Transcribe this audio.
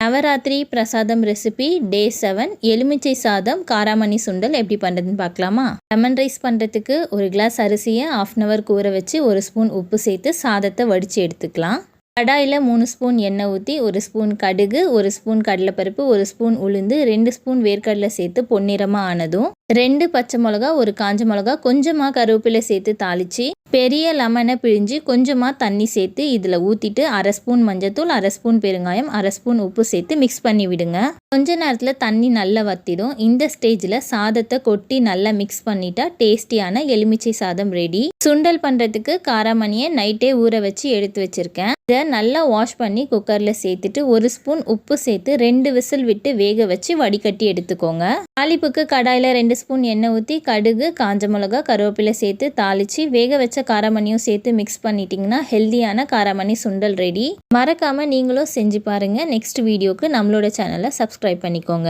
நவராத்திரி பிரசாதம் ரெசிபி டே 7 எலுமிச்சை சாதம் காராமணி சுண்டல் எப்படி பண்ணுறதுன்னு பார்க்கலாமா? லெமன் ரைஸ் பண்ணுறதுக்கு ஒரு கிளாஸ் அரிசியை 1/2 hour ஊற வச்சு 1 ஸ்பூன் உப்பு சேர்த்து சாதத்தை வடித்து எடுத்துக்கலாம். கடாயில் 3 ஸ்பூன் எண்ணெய் ஊற்றி 1 ஸ்பூன் கடுகு, 1 ஸ்பூன் கடலைப்பருப்பு, 1 ஸ்பூன் உளுந்து, 2 ஸ்பூன் வேர்க்கடலை சேர்த்து பொன்னிறமாக ஆனதும் 2 பச்சை மிளகா, 1 காஞ்ச மிளகா, கொஞ்சமாக கருவேப்பிலை சேர்த்து தாளித்து பெரிய லெமனை பிழிஞ்சு கொஞ்சமாக தண்ணி சேர்த்து இதில் ஊற்றிட்டு 1/2 ஸ்பூன் மஞ்சத்தூள், 1/2 ஸ்பூன் பெருங்காயம், 1/2 ஸ்பூன் உப்பு சேர்த்து மிக்ஸ் பண்ணி விடுங்க. கொஞ்ச நேரத்தில் தண்ணி நல்லா வற்றிடும். இந்த ஸ்டேஜில் சாதத்தை கொட்டி நல்லா மிக்ஸ் பண்ணிட்டா டேஸ்டியான எலுமிச்சை சாதம் ரெடி. சுண்டல் பண்ணுறதுக்கு காராமணியை நைட்டே ஊற வச்சு எடுத்து வச்சுருக்கேன். இதை நல்லா வாஷ் பண்ணி குக்கரில் சேர்த்துட்டு 1 ஸ்பூன் உப்பு சேர்த்து 2 விசில் விட்டு வேக வச்சு வடிகட்டி எடுத்துக்கோங்க. தாளிப்புக்கு கடாயில் 2 ஸ்பூன் எண்ணெய் ஊற்றி கடுகு, காஞ்ச மிளகா, கருவேப்பிலை சேர்த்து தாளித்து வேக வச்ச காராமணியும் சேர்த்து மிக்ஸ் பண்ணிட்டீங்கன்னா ஹெல்தியான காராமணி சுண்டல் ரெடி. மறக்காமல் நீங்களும் செஞ்சு பாருங்கள். நெக்ஸ்ட் வீடியோக்கு நம்மளோட சேனலை சப்ஸ்கிரைப் பண்ணிக்கோங்க.